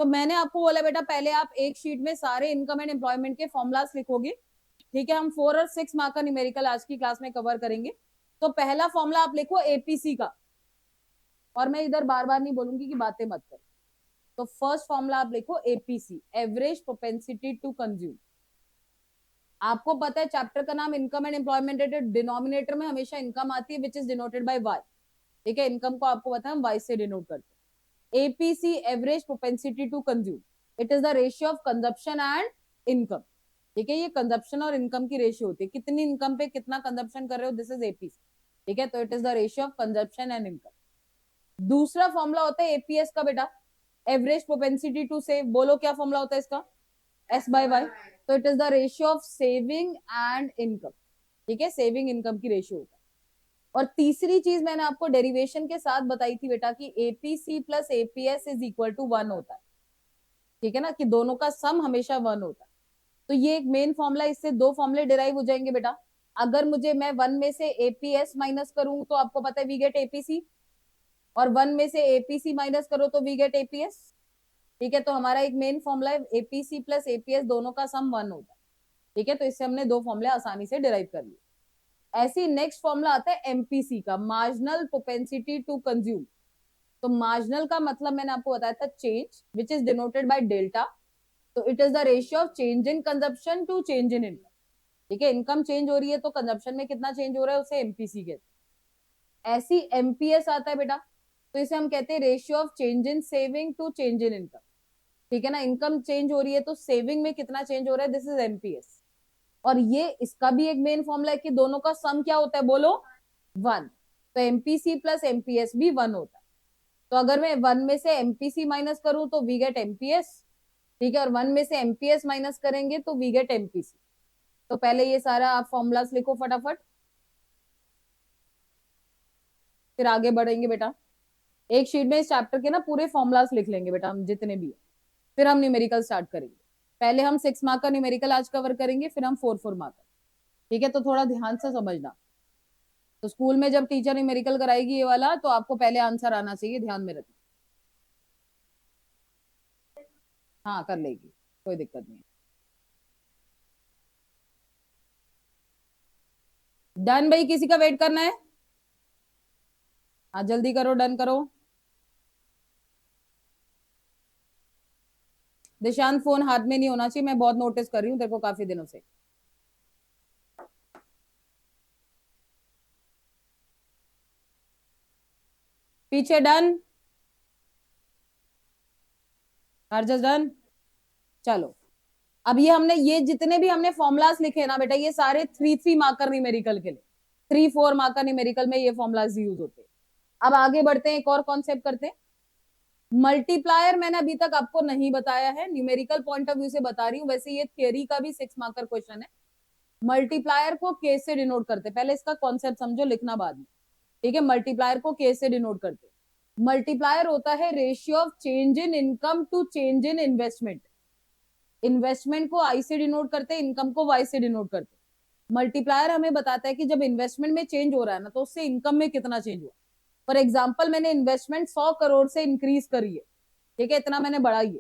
तो मैंने आपको बोला बेटा पहले आप एक शीट में सारे इनकम एंड एम्प्लॉयमेंट के फॉर्मुलास लिखोगे, ठीक है। हम 4 और 6 मार्क का न्यूमेरिकल आज की क्लास में कवर करेंगे। तो पहला फॉर्मूला आप लिखो एपीसी का, और मैं इधर बार बार नहीं बोलूंगी कि बातें मत करो। तो फर्स्ट फॉर्मूला आप लिखो APC, average propensity to consume. आपको पता है चैप्टर का नाम इनकम एंड एम्प्लॉयमेंट है, डिनोमिनेटर में हमेशा इनकम आती है which is denoted by Y, ठीक है। इनकम को आपको पता है हम वाई से डिनोट करते हैं। APC, average propensity to consume, it is the ratio of consumption and income, ठीक है। ये कंजप्शन और इनकम की रेशियो होती है, कितनी इनकम पे कितना कंजप्शन कर रहे हो, दिस इज एपीसी, ठीक है। तो it is the ratio of consumption and income. दूसरा फॉर्मूला होता है एपीएस का बेटा, एवरेज प्रोपेंसिटी टू सेव। बोलो क्या फॉर्मूला होता है इसका, एस बाय वाई। तो it is the ratio of saving and income, ठीक है। सेविंग इनकम की रेशियो होता है। और तीसरी चीज मैंने आपको डेरिवेशन के साथ बताई थी बेटा कि APC plus APS is equal to 1 होता है, ठीक है ना, कि दोनों का सम हमेशा 1 होता है। तो ये एक मेन फॉर्मूला, इससे दो फॉर्मूले डिराइव हो जाएंगे बेटा। अगर मुझे मैं 1 में से एपीएस माइनस करूं तो आपको पता है वी गेट एपीसी, और 1 में से एपीसी माइनस करो तो वी गेट एपीएस, ठीक है। तो हमारा एक मेन फॉर्मूला है एपीसी प्लस एपीएस, दोनों का सम 1 होता है, ठीक है। तो इससे हमने दो फॉर्मूले आसानी से डिराइव कर लिए। ऐसी नेक्स्ट फॉर्मूला आता है एमपीसी का, मार्जिनल प्रोपेंसिटी टू कंज्यूम। तो मार्जिनल का मतलब मैंने आपको बताया था change, which is denoted by delta. तो it is the ratio of change in consumption to change in income, ठीक है। इनकम चेंज हो रही है तो कंजप्शन में कितना चेंज हो रहा है उसे एमपीसी कहते हैं। ऐसी एमपीएस आता है बेटा, तो इसे हम कहते हैं ratio of change in saving to change in income, ठीक है ना। इनकम चेंज हो रही है तो सेविंग में कितना चेंज हो रहा है, दिस इज एमपीएस। और ये इसका भी एक मेन फॉर्मूला है कि दोनों का सम क्या होता है, बोलो 1। तो एमपीसी प्लस एमपीएस भी 1 होता है। तो अगर मैं 1 में से एमपीसी माइनस करूं तो वी गेट एमपीएस, ठीक है। और 1 में से एमपीएस माइनस करेंगे तो वी गेट एमपीसी। तो पहले ये सारा आप फॉर्मूलास लिखो फटाफट, फिर आगे बढ़ेंगे बेटा। एक शीट में इस चैप्टर के ना पूरे फॉर्मूलास लिख लेंगे बेटा हम जितने भी है, फिर हम न्यूमेरिकल स्टार्ट करेंगे। पहले हम 6 मार्क का न्यूमेरिकल आज कवर करेंगे, फिर हम 4 मार्क का, ठीक है। तो थोड़ा ध्यान से समझना। तो स्कूल में जब टीचर न्यूमेरिकल कराएगी ये वाला तो आपको पहले आंसर आना चाहिए, ध्यान में रखना। हाँ कर लेगी, कोई दिक्कत नहीं। डन भाई, किसी का वेट करना है? हाँ जल्दी करो, डन करो। दिशांत फोन हाथ में नहीं होना चाहिए, मैं बहुत नोटिस कर रही हूँ तेरे को काफी दिनों से। पीछे डन, हर डन। चलो, अब ये हमने ये जितने भी हमने फॉर्मुलास लिखे ना बेटा, ये सारे 3 मार्कर न्यूमेरिकल के लिए, 3 4 मार्कर न्यूमेरिकल में ये फॉर्मुलास यूज होते हैं। अब आगे बढ़ते हैं, एक और कॉन्सेप्ट करते हैं। मल्टीप्लायर मैंने अभी तक आपको नहीं बताया है, न्यूमेरिकल पॉइंट ऑफ व्यू से बता रही हूँ। वैसे ये थियरी का भी 6 मार्कर क्वेश्चन है। मल्टीप्लायर को के से डिनोट करते, पहले इसका कॉन्सेप्ट समझो, लिखना बाद में, ठीक है। मल्टीप्लायर को के से डिनोट करते। मल्टीप्लायर होता है ratio of change in income to change in investment. Investment को आई से डिनोट करते, इनकम को वाई से डिनोट करते। मल्टीप्लायर हमें बताता है कि जब इन्वेस्टमेंट में चेंज हो रहा है ना, तो उससे इनकम में कितना चेंज हुआ। फॉर एग्जाम्पल, मैंने इन्वेस्टमेंट 100 करोड़ से इंक्रीज करी है, ठीक है, इतना मैंने बढ़ाई है।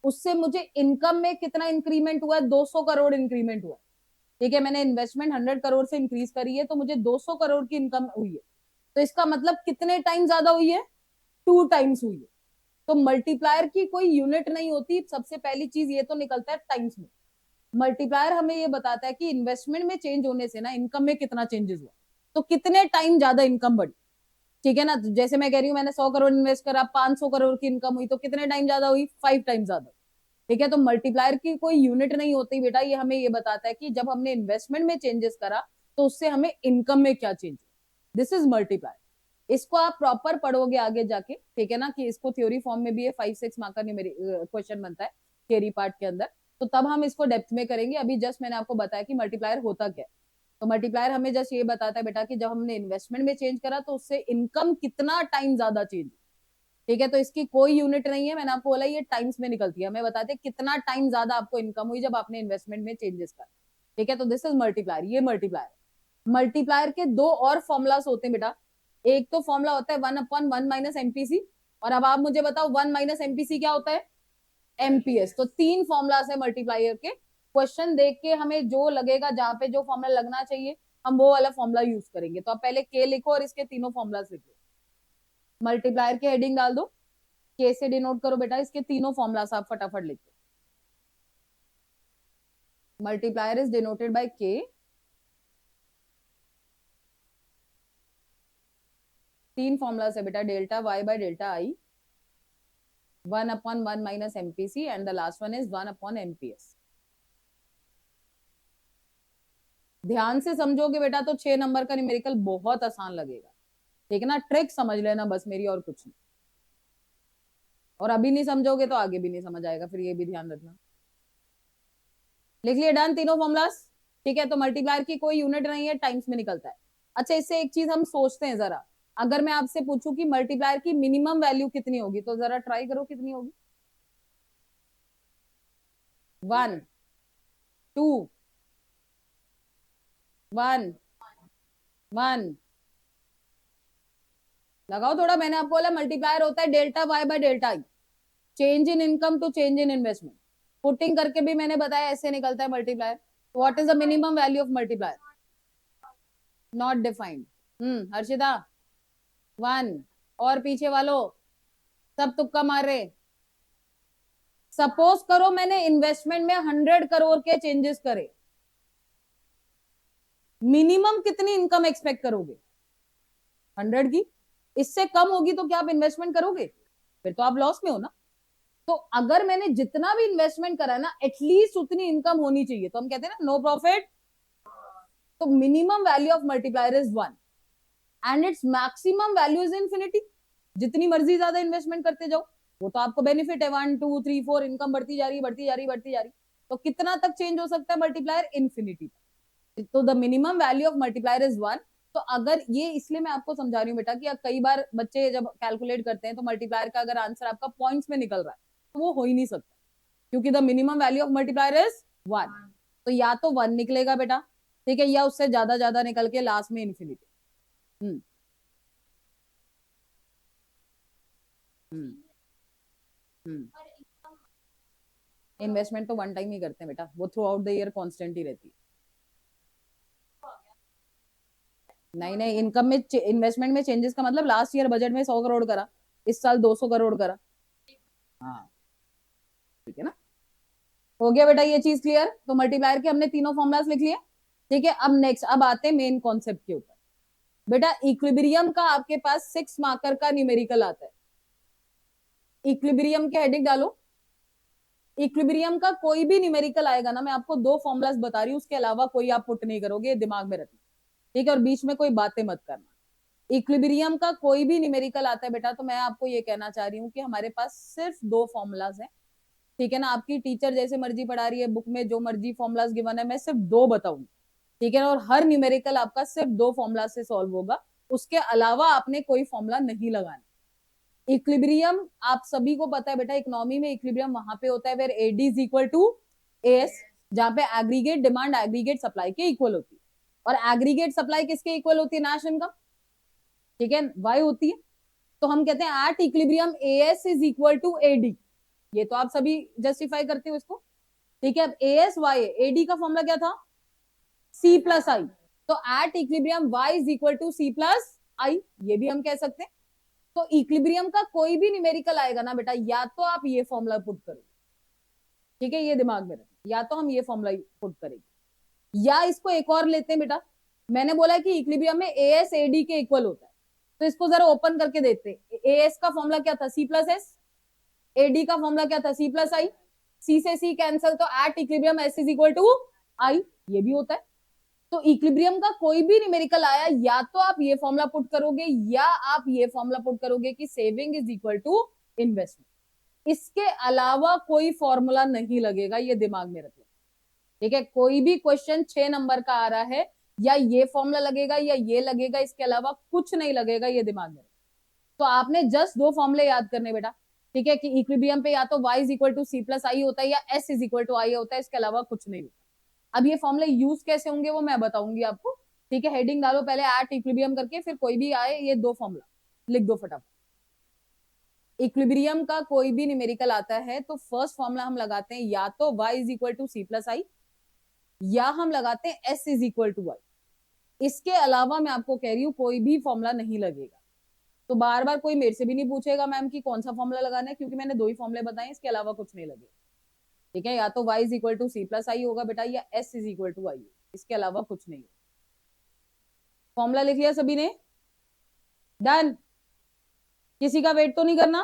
उससे मुझे इनकम में कितना इंक्रीमेंट हुआ है, 200 करोड़ इंक्रीमेंट हुआ है, ठीक है। मैंने इन्वेस्टमेंट 100 करोड़ से इंक्रीज करी है तो मुझे 200 करोड़ की इनकम हुई है। तो इसका मतलब कितने टाइम ज्यादा हुई है, 2 टाइम्स हुई है। तो मल्टीप्लायर की कोई यूनिट नहीं होती, सबसे पहली चीज ये तो निकलता है टाइम्स में। मल्टीप्लायर हमें ये बताता है कि इन्वेस्टमेंट में चेंज होने से ना इनकम में कितना चेंजेस हुआ, तो कितने टाइम ज्यादा इनकम बढ़ी, ठीक है ना। जैसे मैं कह रही हूँ मैंने 100 करोड़ इन्वेस्ट करा, 500 करोड़ की इनकम हुई, तो कितने टाइम ज्यादा हुई, 5 टाइम ज्यादा, ठीक है। तो मल्टीप्लायर की कोई यूनिट नहीं होती बेटा, ये हमें ये बताता है कि जब हमने इन्वेस्टमेंट में चेंजेस करा तो उससे हमें इनकम में क्या चेंज, दिस इज मल्टीप्लायर। इसको आप प्रॉपर पढ़ोगे आगे जाके, ठीक है ना, कि इसको थ्योरी फॉर्म में भी ये 5 6 मार्क का क्वेश्चन बनता है थ्योरी पार्ट के अंदर। तो तब हम इसको डेप्थ में करेंगे, अभी जस्ट मैंने आपको बताया कि मल्टीप्लायर होता क्या है। तो मल्टीप्लायर हमें जस्ट ये बताता है बेटा कि जब हमने इन्वेस्टमेंट में चेंज करा तो उससे इनकम कितना टाइम ज्यादा चेंज, ठीक है। तो इसकी कोई यूनिट नहीं है, मैंने आपको बोला ये टाइम्स में निकलती है, हमें बताते हैं कितना टाइम ज्यादा आपको इनकम हुई जब आपने इन्वेस्टमेंट में चेंजेस करा, ठीक है। तो दिस इज मल्टीप्लायर, ये मल्टीप्लायर। मल्टीप्लायर के दो और फॉर्मुलास होते हैं बेटा। एक तो फॉर्मुला होता है 1/1 माइनस एमपीसी, और अब आप मुझे बताओ 1 माइनस एमपीसी क्या होता है, एमपीएस। तो 3 फॉर्मुलास है मल्टीप्लायर के। क्वेश्चन देख के हमें जो लगेगा, जहां पे जो फॉर्मूला लगना चाहिए, हम वो वाला फॉर्मूला यूज करेंगे। तो आप पहले के लिखो और इसके तीनों फॉर्मुलास लिखो। मल्टीप्लायर की हेडिंग डाल दो, के से डिनोट करो बेटा, इसके तीनों फॉर्मुलास आप फटाफट लिखो। मल्टीप्लायर इज डिनोटेड बाय के। तीन फॉर्मुलास है बेटा, delta Y by delta I, 1/1 minus MPC, and the last one is 1/एमपीएस। ध्यान से समझोगे बेटा तो 6 नंबर का न्यूमेरिकल बहुत आसान लगेगा। ठीक है ना, ट्रिक समझ लेना बस मेरी, और कुछ नहीं। और अभी नहीं समझोगे तो आगे भी नहीं समझ आएगा, फिर ये भी ध्यान रखना। लिख लिए डन तीनों फॉर्मुलास? ठीक है, तो मल्टीप्लायर की कोई यूनिट नहीं है, टाइम्स में निकलता है। अच्छा, इससे एक चीज हम सोचते हैं जरा, अगर मैं आपसे पूछूं कि मल्टीप्लायर की मिनिमम वैल्यू कितनी होगी, तो जरा ट्राई करो कितनी होगी। 1 2 1 1 लगाओ थोड़ा। मैंने आपको बोला मल्टीप्लायर होता है delta Y by delta I, change in income to change in investment. Putting करके भी मैंने बताया ऐसे निकलता है multiplier. What is the minimum value of multiplier? Not defined. Harshita 1। और पीछे वालों सब तुक्का मार रहे। सपोज करो मैंने इन्वेस्टमेंट में 100 करोड़ के चेंजेस करे, मिनिमम कितनी इनकम एक्सपेक्ट करोगे? 100 की। इससे कम होगी तो क्या आप इन्वेस्टमेंट करोगे? फिर तो आप लॉस में हो ना। तो अगर मैंने जितना भी इन्वेस्टमेंट करा ना, एटलीस्ट उतनी इनकम होनी चाहिए, तो हम कहते हैं ना नो प्रॉफिट। तो minimum value of multiplier is 1 and its maximum value is infinity. जितनी मर्जी ज्यादा इन्वेस्टमेंट करते जाओ, वो तो आपको बेनिफिट है। 1 2 3 4 इनकम बढ़ती जा रही, बढ़ती जा रही, बढ़ती जा रही। तो कितना तक चेंज हो सकता है मल्टीप्लायर? इन्फिनिटी। तो the minimum value of multiplier is 1। तो अगर ये, इसलिए मैं आपको समझा रही हूँ बेटा कि कई बार बच्चे जब कैलकुलेट करते हैं तो मल्टीप्लायर का अगर आंसर आपका पॉइंट्स में निकल रहा है तो वो हो ही नहीं सकता, क्योंकि the minimum value of multiplier is 1। तो या तो 1 निकलेगा बेटा, ठीक है, या उससे ज्यादा ज्यादा निकल के लास्ट में इन्फिनिटी। हम्म हम्म हम्म इन्वेस्टमेंट तो वन टाइम ही करते हैं बेटा, वो throughout the year constant ही रहती है। नहीं नहीं, इनकम में इन्वेस्टमेंट में चेंजेस का मतलब लास्ट ईयर बजट में 100 करोड़ करा, इस साल 200 करोड़ करा। हाँ, ठीक है ना। हो गया बेटा ये चीज क्लियर? तो मल्टीप्लायर के हमने तीनों फॉर्मुलास लिख लिए। ठीक है, अब नेक्स्ट, अब आते हैं मेन कॉन्सेप्ट के ऊपर। बेटा इक्विलिब्रियम का आपके पास 6 मार्कर का न्यूमेरिकल आता है। इक्विलिब्रियम के हेडिंग डालो। इक्विलिब्रियम का कोई भी न्यूमेरिकल आएगा ना, मैं आपको 2 फॉर्मुलास बता रही हूँ, उसके अलावा कोई आप पुट नहीं करोगे, दिमाग में रखना। ठीक है, और बीच में कोई बातें मत करना। इक्विलिब्रियम का कोई भी न्यूमेरिकल आता है बेटा, तो मैं आपको ये कहना चाह रही हूँ कि हमारे पास सिर्फ 2 फॉर्मुलाज हैं। ठीक है ना, आपकी टीचर जैसे मर्जी पढ़ा रही है, बुक में जो मर्जी फॉर्मुलाज गिवन है, मैं सिर्फ 2 बताऊंगी। ठीक है ना, और हर न्यूमेरिकल आपका सिर्फ 2 फॉर्मुला से सॉल्व होगा, उसके अलावा आपने कोई फॉर्मुला नहीं लगाना। इक्विलिब्रियम आप सभी को पता है बेटा, इकोनॉमी में इक्विलिब्रियम वहां पे होता है where AD is equal to S, जहां पे एग्रीगेट डिमांड एग्रीगेट सप्लाई के इक्वल होती है। और एग्रीगेट सप्लाई किसके इक्वल होती है? National income. ठीक है, वाई होती है। तो हम कहते हैं at equilibrium AS is equal to AD. ये तो आप सभी जस्टिफाई करते हो इसको। ठीक है, अब एएस वाई, एडी का फॉर्मूला क्या था? C plus I. तो at equilibrium Y is equal to C plus I, ये भी हम कह सकते हैं। तो इक्विलिब्रियम का कोई भी न्यूमेरिकल आएगा ना बेटा, या तो आप ये फॉर्मूला पुट करो, ठीक है, ये दिमाग में रखना, या तो हम ये फॉर्मूला पुट करेंगे, या इसको एक और लेते हैं बेटा। मैंने बोला कि इक्विलिब्रियम में एएस एडी के इक्वल होता है, तो इसको जरा ओपन करके देखते हैं। एएस का फॉर्मूला क्या था? C plus S. एडी का फॉर्मूला क्या था? C plus I. सी से सी कैंसल, तो at equilibrium S is equal to I, ये भी होता है। तो इक्विलिब्रियम का कोई भी न्यूमेरिकल आया, या तो आप ये फॉर्मूला पुट करोगे, या आप ये फॉर्मूला पुट करोगे कि saving is equal to investment. इसके अलावा कोई फॉर्मूला नहीं लगेगा, ये दिमाग में रखो। ठीक है, कोई भी क्वेश्चन 6 नंबर का आ रहा है, या ये फॉर्मूला लगेगा या ये लगेगा, इसके अलावा कुछ नहीं लगेगा, ये दिमाग में रखो। तो आपने जस्ट 2 फॉर्मूले याद करने बेटा। ठीक है, कि इक्विलिब्रियम पे या तो y is equal to C plus I होता है, या s is equal to I होता है, इसके अलावा कुछ नहीं होता। अब ये फॉर्मूले यूज कैसे होंगे वो मैं बताऊंगी आपको। ठीक है, हेडिंग डालो पहले एट इक्विलिब्रियम करके, फिर कोई भी आए ये 2 फॉर्मूला लिख दो फटाफट। इक्विलिब्रियम का कोई भी न्यूमेरिकल आता है तो फर्स्ट फॉर्मूला हम लगाते हैं या तो y is equal to C plus I, या हम लगाते हैं s is equal to Y. इसके अलावा मैं आपको कह रही हूँ कोई भी फॉर्मूला नहीं लगेगा। तो बार बार कोई मेरे से भी नहीं पूछेगा मैम कि कौन सा फॉर्मूला लगाना है, क्योंकि मैंने दो ही फॉर्मूले बताए, इसके अलावा कुछ नहीं लगेगा। ठीक है, या तो y is equal to C plus I होगा बेटा, या s is equal to I, इसके अलावा कुछ नहीं होगा। फॉर्मूला लिख लिया सभी ने? डन? किसी का वेट तो नहीं करना?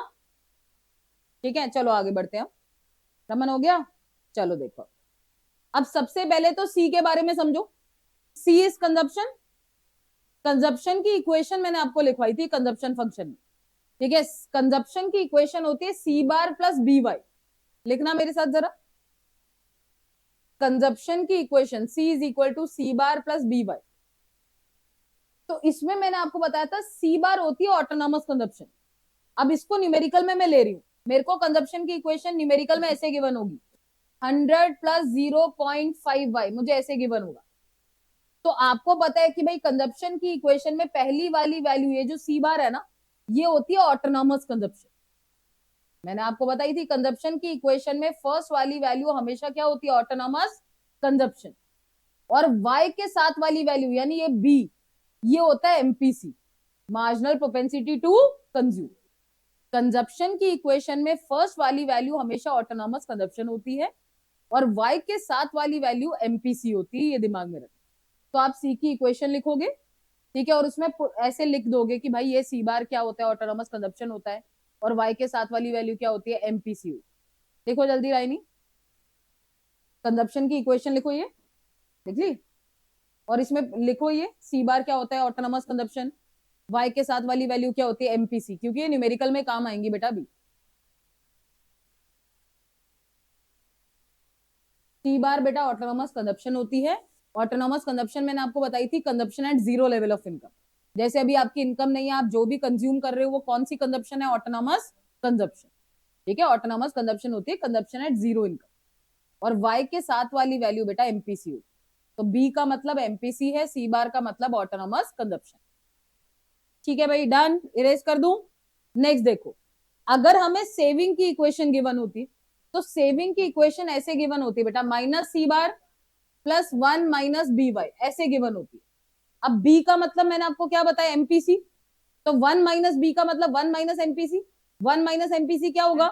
ठीक है, चलो आगे बढ़ते हैं। रमन हो गया? चलो देखो, अब सबसे पहले तो सी के बारे में समझो। सी इज कंजप्शन। कंजप्शन की इक्वेशन मैंने आपको लिखवाई थी कंजप्शन फंक्शन में। ठीक है, कंजप्शन की इक्वेशन होती है C bar plus B Y. लिखना मेरे साथ जरा, कंजप्शन की equation C is equal to C bar plus B Y. तो इसमें मैंने आपको बताया था सी बार होती है ऑटोनॉमस कंजप्शन। अब इसको न्यूमेरिकल में मैं ले रही हूं, मेरे को कंजप्शन की इक्वेशन न्यूमेरिकल में ऐसे गिवन होगी 100 प्लस 0.5 वाई, मुझे ऐसे गिवन होगा। तो आपको पता है कि भाई कंजप्शन की इक्वेशन में पहली वाली वैल्यू ये जो सी बार है ना, ये होती है ऑटोनॉमस कंजप्शन। मैंने आपको बताई थी कंजप्शन की इक्वेशन में फर्स्ट वाली वैल्यू हमेशा क्या होती है? Autonomous consumption. और y के साथ वाली वैल्यू यानी ये b, ये होता है MPC, marginal propensity to consume. Consumption की इक्वेशन में फर्स्ट वाली वैल्यू हमेशा ऑटोनॉमस कंजप्शन होती है और y के साथ वाली वैल्यू एमपीसी होती है, ये दिमाग में रखना। तो आप सी की इक्वेशन लिखोगे, ठीक है, और उसमें ऐसे लिख दोगे कि भाई ये सी बार क्या होता है? ऑटोनॉमस कंजप्शन होता है, और y के साथ वाली वैल्यू क्या होती है? एमपीसी। देखो जल्दी राइनी, कंजप्शन की इक्वेशन लिखो, ये लिख ली, और इसमें लिखो ये सी बार क्या होता है? Autonomous consumption. y के साथ वाली वैल्यू क्या होती है? एमपीसी, क्योंकि ये न्यूमेरिकल में काम आएंगी बेटा भी। सी बार बेटा ऑटोनॉमस कंजप्शन होती है। ऑटोनॉमस कंजप्शन मैंने आपको बताई थी consumption at zero level of income. जैसे अभी आपकी इनकम नहीं है, आप जो भी कंज्यूम कर रहे हो वो कौन सी कंजप्शन है? Autonomous consumption. ठीक है, ऑटोनॉमस कंजप्शन होती है कंजप्शन एट जीरो इनकम, और y के साथ वाली वैल्यू बेटा एमपीसी होती है। तो b का मतलब एमपीसी है, सी बार का मतलब ऑटोनॉमस कंजप्शन। ठीक है भाई, डन? इरेज कर दूं? नेक्स्ट देखो, अगर हमें सेविंग की इक्वेशन गिवन होती तो सेविंग की इक्वेशन ऐसे गिवन होती है बेटा, माइनस सी bar plus 1 minus B Y, ऐसे गिवन होती है। अब b का मतलब मैंने आपको क्या बताया? एमपीसी। तो 1 माइनस बी का मतलब 1 माइनस एमपीसी। 1 माइनस एमपीसी क्या होगा?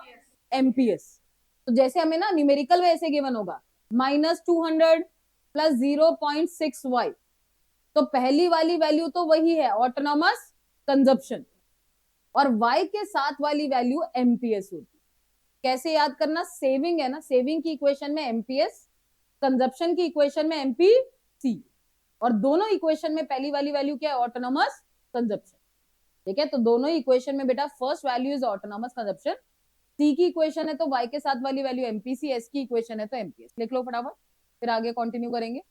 एमपीएस। तो जैसे हमें ना न्यूमेरिकल में ऐसे गिवन होगा -200 प्लस 0.6 वाई, तो पहली वाली वैल्यू तो वही है ऑटोनॉमस कंजप्शन, और y के साथ वाली वैल्यू एमपीएस होती है। कैसे याद करना? सेविंग है ना, सेविंग की इक्वेशन में एमपीएस, कंजप्शन की इक्वेशन में एमपीसी, और दोनों इक्वेशन में पहली वाली वैल्यू क्या है? Autonomous consumption. ठीक है, तो दोनों इक्वेशन में बेटा first value is autonomous consumption. C की इक्वेशन है तो y के साथ वाली वैल्यू एमपीसी, एस की इक्वेशन है तो एमपीएस। लिख लो फटाफट, फिर आगे कंटिन्यू करेंगे।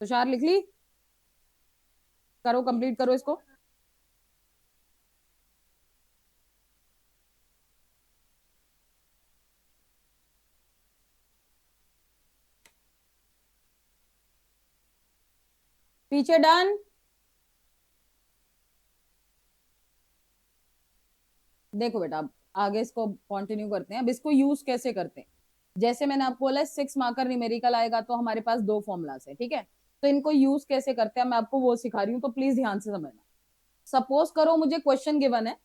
तुषार लिख ली? करो, कंप्लीट करो इसको। पीछे डन? देखो बेटा, अब आगे इसको कंटिन्यू करते हैं। अब इसको यूज कैसे करते हैं? जैसे मैंने आपको बोला 6 मार्कर न्यूमेरिकल आएगा तो हमारे पास दो फॉर्मुलास है, ठीक है, तो इनको यूज कैसे करते हैं मैं आपको वो सिखा रही हूँ, तो प्लीज ध्यान से समझना। सपोज करो मुझे क्वेश्चन गिवन है,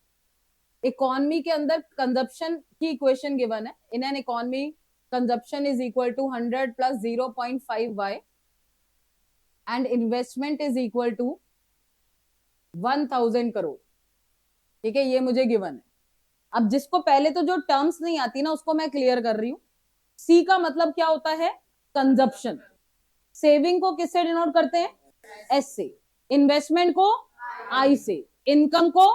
इकोनॉमी के अंदर कंजप्शन की इक्वेशन गिवन है। In an economy consumption is equal to 100 plus 0.5 Y and investment is equal to 1000 crore. ठीक है, ये मुझे गिवन है। अब जिसको पहले तो जो टर्म्स नहीं आती ना उसको मैं क्लियर कर रही हूँ। सी का मतलब क्या होता है? कंजप्शन। सेविंग को किससे डिनोट करते हैं? एस से। इन्वेस्टमेंट को आई से। इनकम को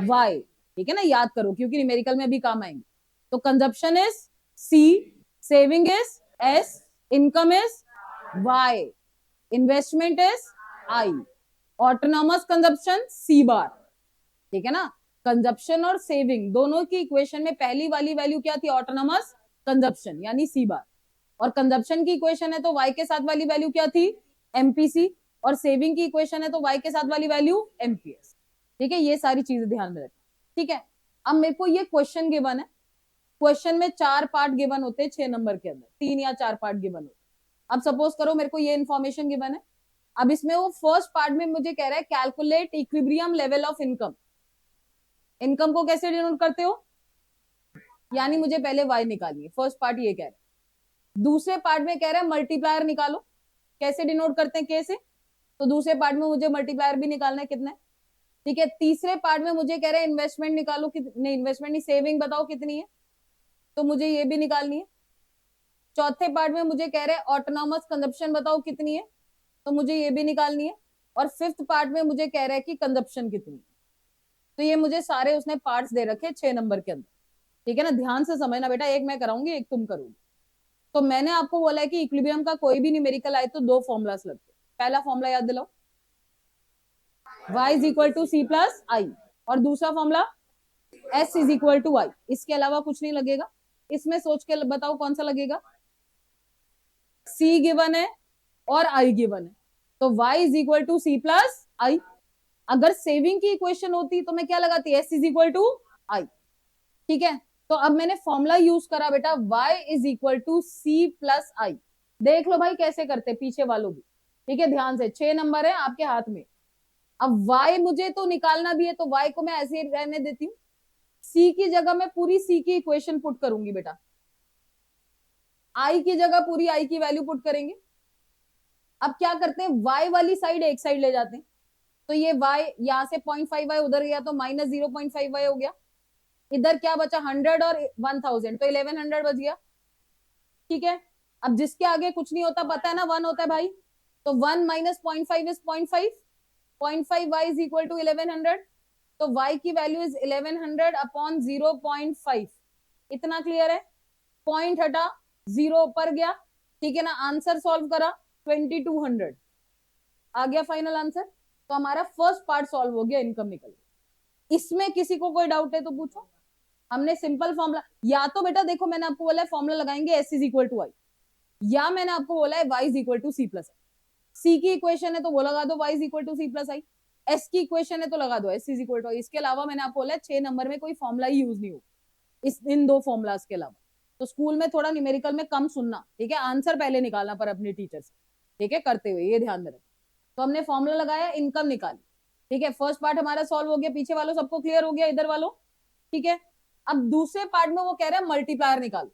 वाई। ठीक है ना, याद करो क्योंकि न्यूमेरिकल में भी काम आएंगे। तो consumption is C, saving is S, income is Y, investment is I, autonomous consumption C bar. ठीक है ना, कंजप्शन और सेविंग दोनों की इक्वेशन में पहली वाली वैल्यू क्या थी? ऑटोनॉमस कंजप्शन यानी सी बार। और कंजप्शन की इक्वेशन है तो y के साथ वाली वैल्यू क्या थी? एमपीसी। और सेविंग की इक्वेशन है तो y के साथ वाली वैल्यू एमपीएस। ठीक है, ये सारी चीजें ध्यान में रखना। ठीक है, अब मेरे को ये क्वेश्चन गिवन है, क्वेश्चन में 4 पार्ट गिवन होते हैं 6 नंबर के अंदर, 3 या 4 पार्ट गिवन होते हैं। अब सपोज करो मेरे को ये इन्फॉर्मेशन गिवन है, अब इसमें वो फर्स्ट पार्ट में मुझे कह रहा है calculate equilibrium level of income. Income को कैसे डिनोट करते हो, यानी मुझे पहले वाई निकालिए, फर्स्ट पार्ट ये कह रहा है। दूसरे पार्ट में कह रहा है मल्टीप्लायर निकालो, कैसे डिनोट करते हैं के से, तो दूसरे पार्ट में मुझे मल्टीप्लायर भी निकालना है कितना है, ठीक है। तीसरे पार्ट में मुझे कह रहे हैं इन्वेस्टमेंट निकालो, नहीं इन्वेस्टमेंट नहीं, सेविंग बताओ कितनी है, तो मुझे ये भी निकालनी है। चौथे पार्ट में मुझे कह रहे हैं ऑटोनॉमस कंजप्शन बताओ कितनी है, तो मुझे ये भी निकालनी है। और फिफ्थ पार्ट में मुझे कह रहा है कि कंजप्शन कितनी है। तो ये मुझे सारे उसने पार्ट्स दे रखे 6 नंबर के अंदर, ठीक है ना। ध्यान से समझना बेटा, एक मैं कराऊंगी एक तुम करोगी। तो मैंने आपको बोला है कि इक्विलिब्रियम का कोई भी न्यूमेरिकल आए तो 2 फॉर्मुलास लगते हैं। पहला फॉर्मुला याद दिलाओ, y is equal to C plus I, और दूसरा formula s is equal to I. इसके अलावा कुछ नहीं लगेगा। इसमें सोच के बताओ कौन सा लगेगा, c गिवन है और i गिवन है, तो y is equal to C plus I. अगर सेविंग की इक्वेशन होती तो मैं क्या लगाती, s इज इक्वल टू आई, ठीक है। तो अब मैंने फॉर्मूला यूज करा बेटा, y is equal to C plus I. देख लो भाई कैसे करते पीछे वालों भी, ठीक है। ध्यान से 6 नंबर है आपके हाथ में। अब y मुझे तो निकालना भी है, तो y को मैं ऐसे ही रहने देती हूँ। c की जगह मैं पूरी c की इक्वेशन पुट करूंगी बेटा, i की जगह पूरी i की वैल्यू पुट करेंगे। अब क्या करते हैं, y वाली साइड एक साइड ले जाते हैं, तो ये y यहां से 0.5y उधर गया तो माइनस 0.5y हो गया। इधर क्या बचा 100 और 1000, तो 1100 बच गया, ठीक है। अब जिसके आगे कुछ नहीं होता पता है ना, 1 होता है भाई, तो 1 minus 0.5 is 0.5, 0.5 y is equal to 1100, तो y की वैल्यू इज 1100 अपॉन 0.5। इतना क्लियर है, पॉइंट हटा, 0 ऊपर गया, ठीक है ना। आंसर सॉल्व करा 2200 आ गया फाइनल आंसर। तो हमारा फर्स्ट पार्ट सॉल्व हो गया, इनकम निकल गई। इसमें किसी को कोई डाउट है तो पूछो। हमने सिंपल फॉर्मूला, या तो बेटा देखो मैंने आपको बोला है फॉर्मूला लगाएंगे s is equal to I, या मैंने आपको बोला है y is equal to C plus I. C की इक्वेशन है तो वो लगा दो y is equal to C plus I, S की इक्वेशन है तो लगा दो s is equal to I. इसके अलावा मैंने आपको बोला है 6 नंबर में कोई फॉर्मूला ही यूज नहीं हो इन 2 फॉर्मुलाज के अलावा। तो स्कूल में थोड़ा न्यूमेरिकल में कम सुनना, ठीक है, आंसर पहले निकालना पर अपने टीचर से, ठीक है, करते हुए ये ध्यान में रखें। तो हमने फॉर्मूला लगाया, इनकम निकाली, ठीक है। फर्स्ट पार्ट हमारा सॉल्व हो गया, पीछे वालों सबको क्लियर हो गया, इधर वालों, ठीक है। अब दूसरे पार्ट में वो कह रहे हैं मल्टीप्लायर निकालो,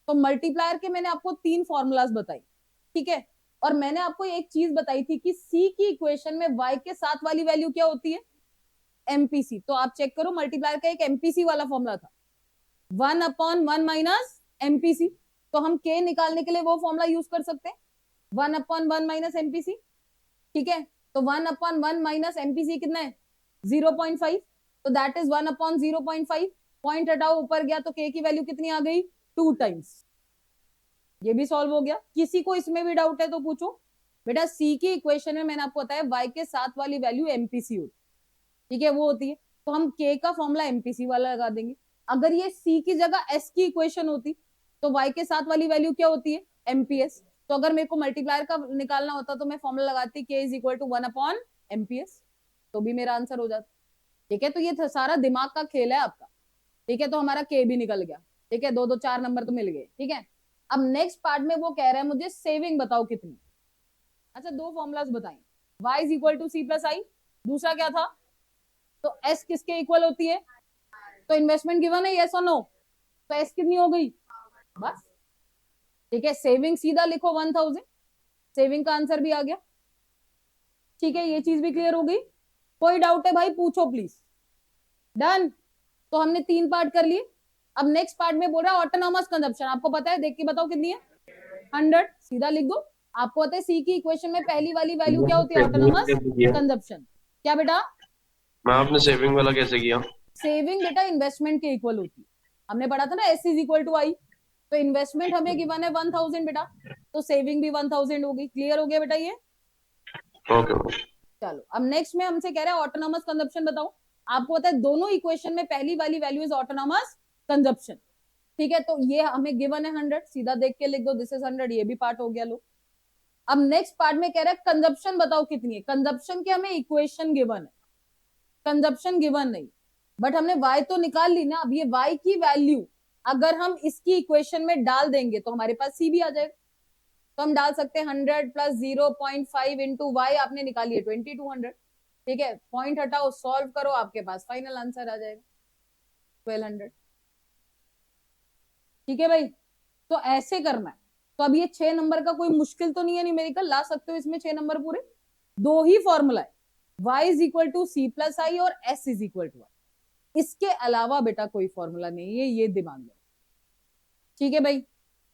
तो मल्टीप्लायर के मैंने आपको 3 फॉर्मुलाज बताई, ठीक है। और मैंने आपको एक चीज बताई थी कि सी की इक्वेशन में y के साथ वाली वैल्यू क्या होती है, एमपीसी। तो आप चेक करो, मल्टीप्लायर का एक एमपीसी वाला फॉर्मुला था, 1 अपॉन 1 माइनस एमपीसी। तो हम के निकालने के लिए वो फॉर्मुला यूज कर सकते हैं, 1 अपॉन 1 माइनस एमपीसी, ठीक है। तो 1 अपॉन 1 माइनस एमपीसी कितना है 0.5, तो दैट इज 1 अपॉन 0.5। पॉइंट हटाओ, ऊपर गया तो के की वैल्यू कितनी आ गई 2 टाइम्स। ये भी सॉल्व हो गया। किसी को इसमें भी डाउट है तो पूछो। बेटा सी की इक्वेशन में मैंने आपको बताया y के साथ वाली वैल्यू एमपीसी होती, ठीक है, वो होती है। तो हम k का फॉर्मूला एमपीसी वाला लगा देंगे। अगर ये c की जगह s की इक्वेशन होती तो y के साथ वाली वैल्यू क्या होती है एमपीएस। तो अगर मेरे को मल्टीप्लायर का निकालना होता तो मैं फॉर्मूला लगाती k is equal to 1 upon MPS, तो भी मेरा आंसर हो जाता, ठीक है। तो ये सारा दिमाग का खेल है आपका, ठीक है। तो हमारा k भी निकल गया, ठीक है, 2 4 नंबर तो मिल गए, ठीक है। अब नेक्स्ट पार्ट में वो कह रहे हैं मुझे सेविंग बताओ कितनी। अच्छा 2 फॉर्मुलाज बताएं, y is equal to C plus I, दूसरा क्या था, तो s किसके इक्वल होती है, तो इन्वेस्टमेंट गिवन है यस और नो, तो s कितनी हो गई बस, ठीक है। सेविंग सीधा लिखो 1000, सेविंग का आंसर भी आ गया, ठीक है। ये चीज भी क्लियर हो गई। कोई डाउट है भाई पूछो प्लीज। डन। तो हमने 3 पार्ट कर लिए। अब नेक्स्ट पार्ट में बोल रहा है ऑटोनॉमस कंजप्शन, आपको पता है, देख के बताओ कितनी है 100, सीधा लिख दो। आपको पता है सी की इक्वेशन में पहली वाली वैल्यू क्या होती है ऑटोनॉमस कंजप्शन। क्या बेटा, मैं आपने सेविंग वाला कैसे किया, सेविंग बेटा इन्वेस्टमेंट के इक्वल होती है, हमने पढ़ा था ना S is equal to I. तो इन्वेस्टमेंट हमें गिवन है 1000 बेटा, तो सेविंग भी 1000 होगी। क्लियर हो गया बेटा ये, ओके। चलो। अब नेक्स्ट में हमसे कह रहा है ऑटोनॉमस कंजप्शन बताओ। आपको पता है दोनों इक्वेशन में पहली वाली वैल्यू इज ऑटोनॉमस कंजप्शन, ठीक है। तो ये हमें गिवन है 100, सीधा देख के लिख दो दिस इज 100, ये भी पार्ट हो गया। लो अब नेक्स्ट पार्ट में कह रहा है कंजप्शन बताओ कितनी है। कंजप्शन के हमें इक्वेशन गिवन है, कंजप्शन गिवन नहीं, बट हमने y तो निकाल ली ना। अब ये y की वैल्यू अगर हम इसकी इक्वेशन में डाल देंगे तो हमारे पास c भी आ जाएगा। तो हम डाल सकते हैं 100 प्लस 0.5 इंटू वाई, आपने निकाली है 2200। ठीक है, पॉइंट हटाओ, सॉल्व करो, आपके पास फाइनल आंसर आ जाएगा 1200। ठीक है भाई, तो ऐसे करना है। तो अब ये 6 नंबर का कोई मुश्किल तो नहीं है, न्यूमेरिकल ला सकते हो इसमें 6 नंबर पूरे। दो ही फॉर्मूला है, y is equal to C plus I और s is equal to I. इसके अलावा बेटा कोई फॉर्मूला नहीं है, ये दिमाग में। ठीक है भाई,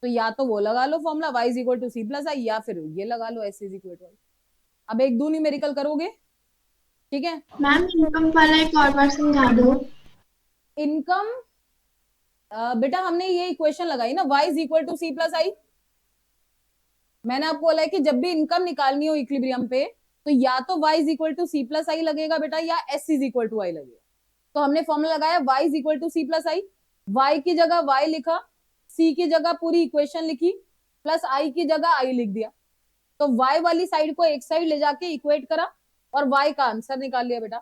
तो या तो वो लगा लो formula y is equal to C plus I, या फिर ये लगा लो s is equal to I. अब एक दो न्यूमेरिकल करोगे। ठीक है मैम इनकम वाला एक और बार समझा दो। इनकम बेटा हमने ये इक्वेशन लगाई ना, y is equal to C plus I. मैंने आपको बोला है कि जब भी इनकम निकालनी हो इक्विलिब्रियम पे, तो या तो y is equal to C plus I लगेगा बेटा, या s is equal to I लगेगा। तो हमने फॉर्मूला लगाया y is equal to C plus I, y की जगह y लिखा, c की जगह पूरी इक्वेशन लिखी, प्लस i की जगह i लिख दिया। तो y वाली साइड को एक साइड ले जाके इक्वेट करा और y का आंसर निकाल लिया बेटा।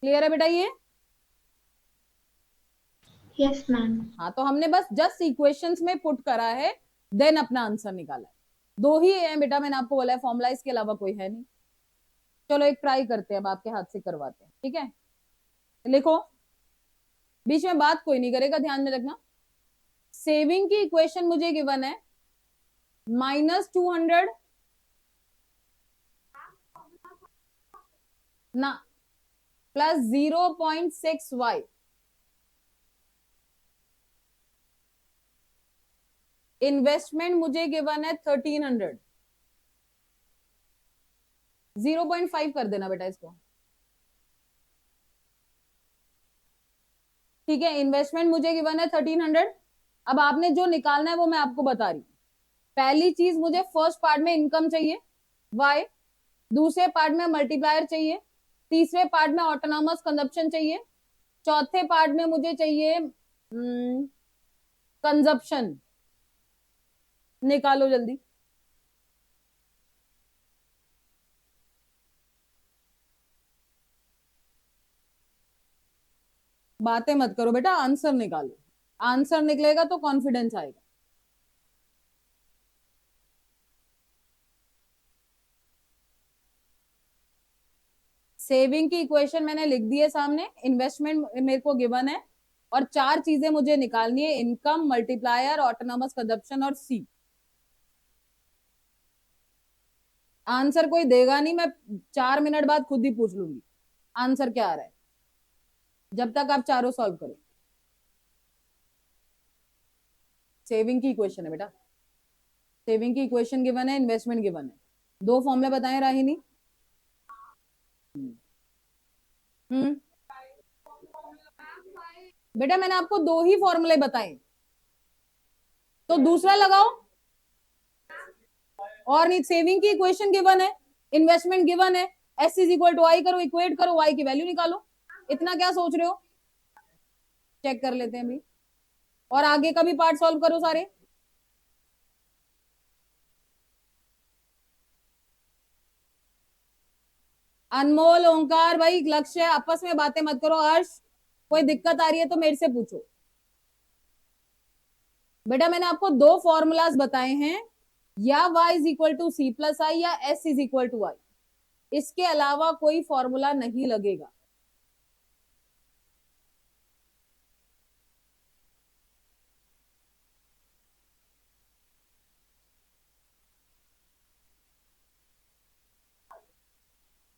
क्लियर है बेटा ये? Yes ma'am. हाँ, तो हमने बस जस्ट इक्वेशंस में पुट करा है, देन अपना आंसर निकाला है। दो ही है बेटा, मैंने आपको बोला है फॉर्मूला, इसके अलावा कोई है नहीं। चलो एक ट्राई करते हैं, अब आपके हाथ से करवाते हैं। ठीक है, लिखो, बीच में बात कोई नहीं करेगा, ध्यान में रखना। सेविंग की इक्वेशन मुझे गिवन है -200 ना प्लस 0.6y। इन्वेस्टमेंट मुझे गिवन है 1300। 0.5 कर देना बेटा इसको। ठीक है, इन्वेस्टमेंट मुझे गिवन है 1300। अब आपने जो निकालना है वो मैं आपको बता रही हूँ। पहली चीज, मुझे फर्स्ट पार्ट में इनकम चाहिए y, दूसरे पार्ट में मल्टीप्लायर चाहिए, तीसरे पार्ट में ऑटोनॉमस कंजप्शन चाहिए, चौथे पार्ट में मुझे चाहिए कंजप्शन। निकालो जल्दी। बातें मत करो बेटा, आंसर निकालो। आंसर निकलेगा तो कॉन्फिडेंस आएगा। सेविंग की इक्वेशन मैंने लिख दी है सामने, इन्वेस्टमेंट मेरे को गिवन है, और चार चीजें मुझे निकालनी है, इनकम, मल्टीप्लायर, ऑटोनॉमस कंजप्शन और सी। आंसर कोई देगा नहीं, मैं 4 मिनट बाद खुद ही पूछ लूंगी आंसर क्या आ रहा है, जब तक आप चारों सॉल्व करो। सेविंग की इक्वेशन है बेटा, सेविंग की इक्वेशन गिवन है, इन्वेस्टमेंट गिवन है। दो फॉर्मूले बताए राहिनी। हम्म बेटा मैंने आपको दो ही फॉर्मूले बताए, तो दूसरा लगाओ। और नहीं, सेविंग की इक्वेशन गिवन है, इन्वेस्टमेंट गिवन है, एस इज इक्वल टू आई करो, इक्वेट करो, वाई की वैल्यू निकालो। इतना क्या सोच रहे हो, चेक कर लेते हैं अभी। और आगे का भी पार्ट सॉल्व करो सारे। अनमोल, ओंकार भाई, लक्ष्य, आपस में बातें मत करो। हर्ष, कोई दिक्कत आ रही है तो मेरे से पूछो। बेटा मैंने आपको दो फॉर्मूलाज बताए हैं, या y is equal to C plus I, या s is equal to I. इसके अलावा कोई फॉर्मूला नहीं लगेगा।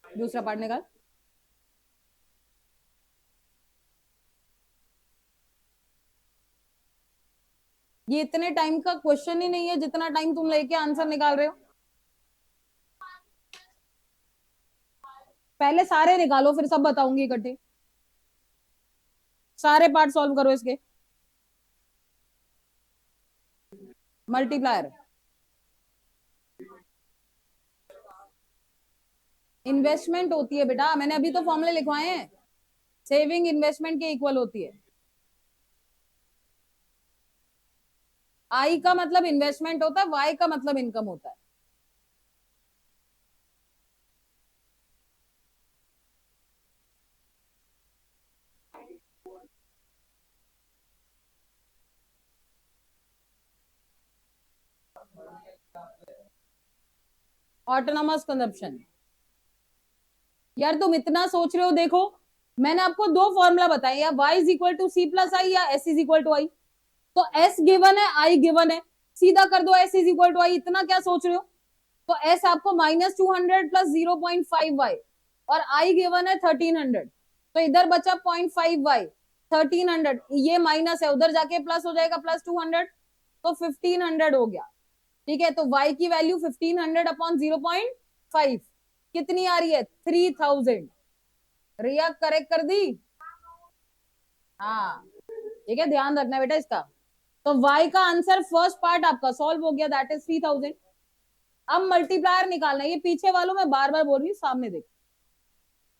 दूसरा पार्ट निकाल। ये इतने टाइम का क्वेश्चन ही नहीं है जितना टाइम तुम लेके आंसर निकाल रहे हो। पहले सारे निकालो, फिर सब बताऊंगी इकट्ठे। सारे पार्ट सॉल्व करो इसके। मल्टीप्लायर, इन्वेस्टमेंट होती है बेटा, मैंने अभी तो फॉर्मूले लिखवाए हैं। सेविंग इन्वेस्टमेंट के इक्वल होती है। आई का मतलब इन्वेस्टमेंट होता है, वाई का मतलब इनकम होता है। Autonomous consumption. यार तुम इतना सोच रहे हो, देखो मैंने आपको दो फॉर्मूला बताए, या y is equal to C plus I या s is equal to I. तो s गिवन है, i गिवन है, सीधा कर दो s is equal to I. इतना क्या सोच रहे हो? तो s आपको -200 प्लस 0.5y और i गिवन है 1300, तो इधर बचा 0.5y, 1300, ये माइनस है, उधर जाके प्लस हो जाएगा, प्लस 200, तो 1500 हो गया। ठीक है, तो y की वैल्यू 1500 अपॉन 0.5 कितनी आ रही है? 3000। रिया करेक्ट कर दी? हाँ, ठीक है, ध्यान रखना बेटा इसका। तो y का आंसर फर्स्ट पार्ट आपका सॉल्व हो गया, दैट इज 3000। अब मल्टीप्लायर निकालना है, ये पीछे वालों में बार बार बोल रही हूँ, सामने देखो,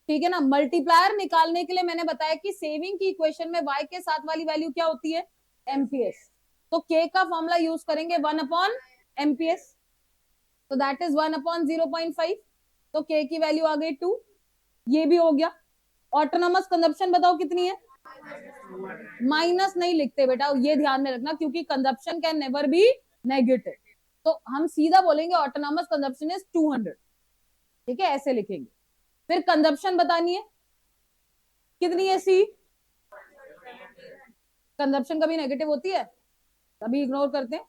ठीक है ना। मल्टीप्लायर निकालने के लिए मैंने बताया कि सेविंग की इक्वेशन में y के साथ वाली वैल्यू क्या होती है? एमपीएस। तो k का फॉर्मूला यूज करेंगे 1 अपॉन एमपीएस, तो दैट इज 1 अपॉन 0.5, तो k की वैल्यू आ गई 2। ये भी हो गया। ऑटोनॉमस कंजप्शन बताओ कितनी है? माइनस नहीं लिखते बेटा, ये ध्यान में रखना, क्योंकि consumption can never be negative. तो हम सीधा बोलेंगे ऑटोनॉमस कंजप्शन इज 200। ठीक है, ऐसे लिखेंगे। फिर कंजप्शन बतानी है कितनी है? सी। कंजप्शन कभी नेगेटिव होती है? कभी इग्नोर करते हैं?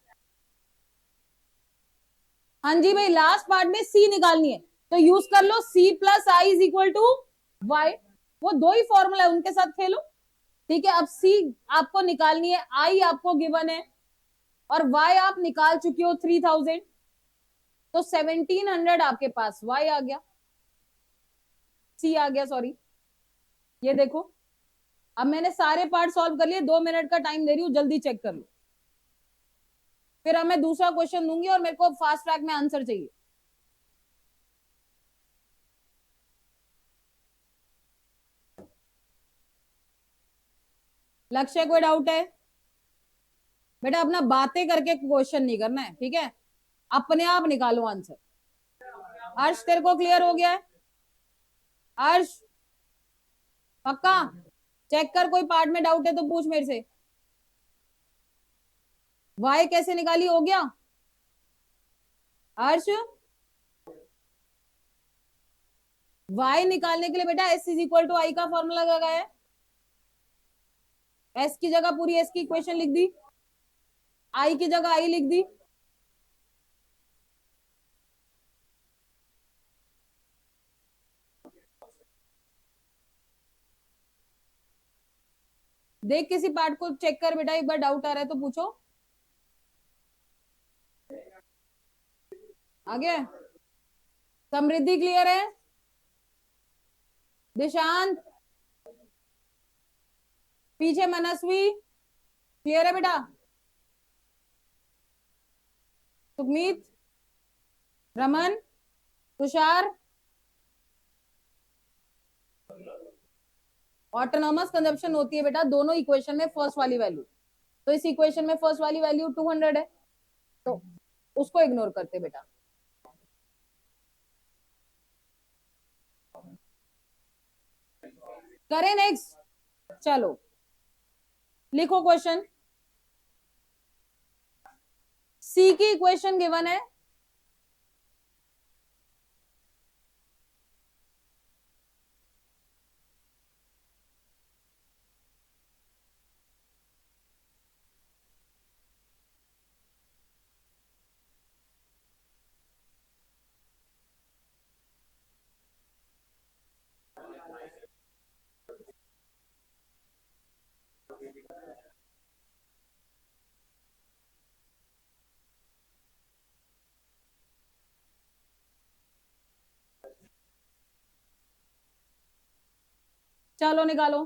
हाँ जी भाई, लास्ट पार्ट में सी निकालनी है, तो यूज कर लो C plus I is equal to Y. वो दो ही फॉर्मूला है, उनके साथ खेलो। ठीक है, अब सी आपको निकालनी है, आई आपको गिवन है, और वाई आप निकाल चुकी हो 3000, तो 1700 आपके पास वाई आ गया, सी आ गया, सॉरी। ये देखो, अब मैंने सारे पार्ट सॉल्व कर लिए, 2 मिनट का टाइम दे रही हूँ, जल्दी चेक कर लो। फिर अब मैं दूसरा क्वेश्चन दूंगी और मेरे को फास्ट ट्रैक में आंसर चाहिए। लक्ष्य, कोई डाउट है? बेटा अपना बातें करके क्वेश्चन नहीं करना है, ठीक है, अपने आप निकालो आंसर। अर्श, तेरे को क्लियर हो गया है? अर्श पक्का? चेक कर, कोई पार्ट में डाउट है तो पूछ मेरे से। वाई कैसे निकाली? हो गया अर्श? वाई निकालने के लिए बेटा एस इज इक्वल टू आई का फॉर्मूला लगाया है, एस की जगह पूरी एस की इक्वेशन लिख दी, आई की जगह आई लिख दी। देख किसी पार्ट को चेक कर बेटा, एक बार डाउट आ रहा है तो पूछो। आगे समृद्धि क्लियर है? दिशांत, पीछे मनस्वी क्लियर है बेटा? सुखमीत, रमन, तुषार। ऑटोनॉमस कंजप्शन होती है बेटा दोनों इक्वेशन में फर्स्ट वाली वैल्यू, तो इस इक्वेशन में फर्स्ट वाली वैल्यू 200 है, तो उसको इग्नोर करते बेटा। करें नेक्स्ट, चलो लिखो क्वेश्चन। सी की इक्वेशन गिवन है, चलो निकालो।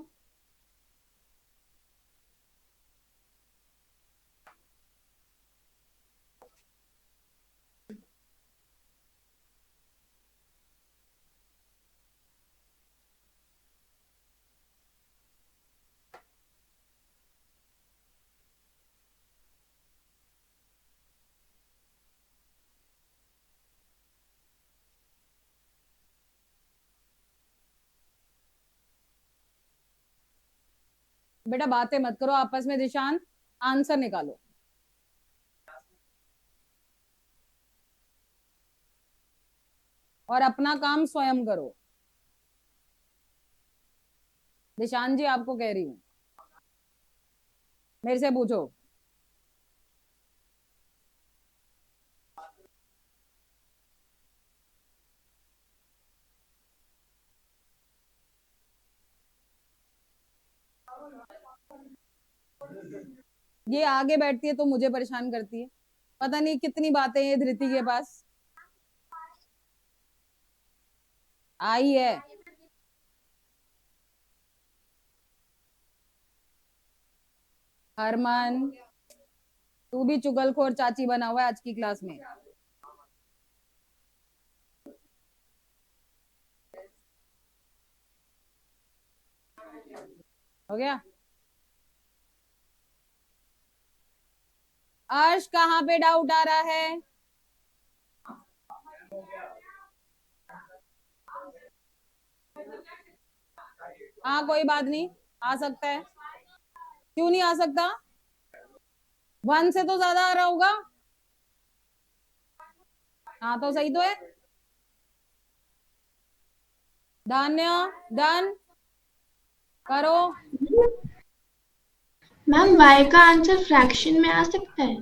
बेटा बातें मत करो आपस में, दिशांत आंसर निकालो। और अपना काम स्वयं करो। निशान जी आपको कह रही हूँ, मेरे से पूछो। ये आगे बैठती है तो मुझे परेशान करती है, पता नहीं कितनी बातें हैं धृति के पास। आई है हरमान, तू भी चुगलखोर चाची बना हुआ है आज की क्लास में। हो गया। अर्श कहाँ पे डाउट आ रहा है? हाँ कोई बात नहीं, आ सकता है, क्यों नहीं आ सकता? 1 से तो ज्यादा आ रहा होगा। हाँ तो सही तो है। धान्य डन करो। मैम y का आंसर फ्रैक्शन में आ सकता है?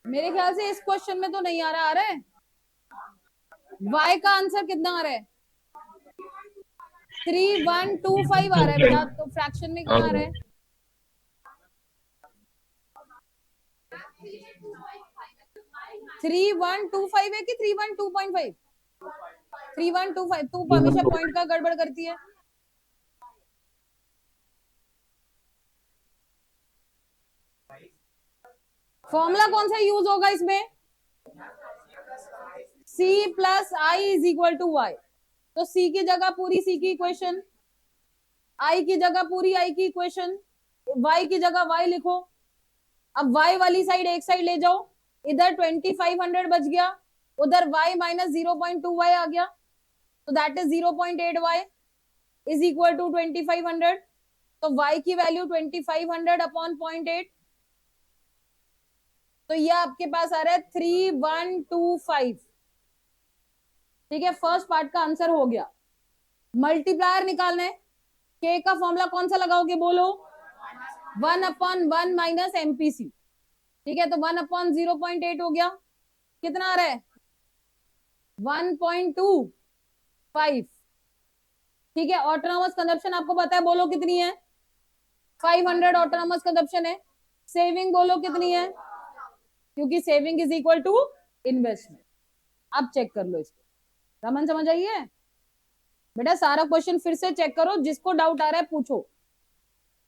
मेरे ख्याल से इस क्वेश्चन में तो नहीं आ रहा है। y का आंसर कितना आ रहा है? 3125 आ रहा है बेटा, तो फ्रैक्शन में कहाँ आ रहा है? 3125 है कि 312.5? 3125। तू हमेशा पॉइंट का गड़बड़ करती है। फॉर्मूला कौन सा यूज होगा इसमें? c plus I is equal to Y. तो c की जगह पूरी c की इक्वेशन, i की जगह पूरी i की इक्वेशन, y की जगह y लिखो। अब y वाली साइड एक साइड ले जाओ, इधर 2500 बच गया, उधर y माइनस 0.2y आ गया, तो that is 0.8y is equal to 2500। तो y की वैल्यू 2500 अपॉन 0.8, तो ये आपके पास आ रहा है 3125। ठीक है, फर्स्ट पार्ट का आंसर हो गया। मल्टीप्लायर निकालना है, k का फॉर्मूला कौन सा लगाओगे बोलो? 1/1 माइनस एमपीसी। ठीक है, तो 1/0.8 हो गया, कितना आ रहा है? 1.25। ठीक है, ऑटोनॉमस कंजप्शन आपको पता है, बोलो कितनी है? 500 ऑटोनॉमस कंजप्शन है। सेविंग बोलो कितनी है? क्योंकि saving is equal to investment. अब चेक कर लो इसको, रमन समझ आई है? बेटा सारा क्वेश्चन फिर से चेक करो, जिसको डाउट आ रहा है पूछो।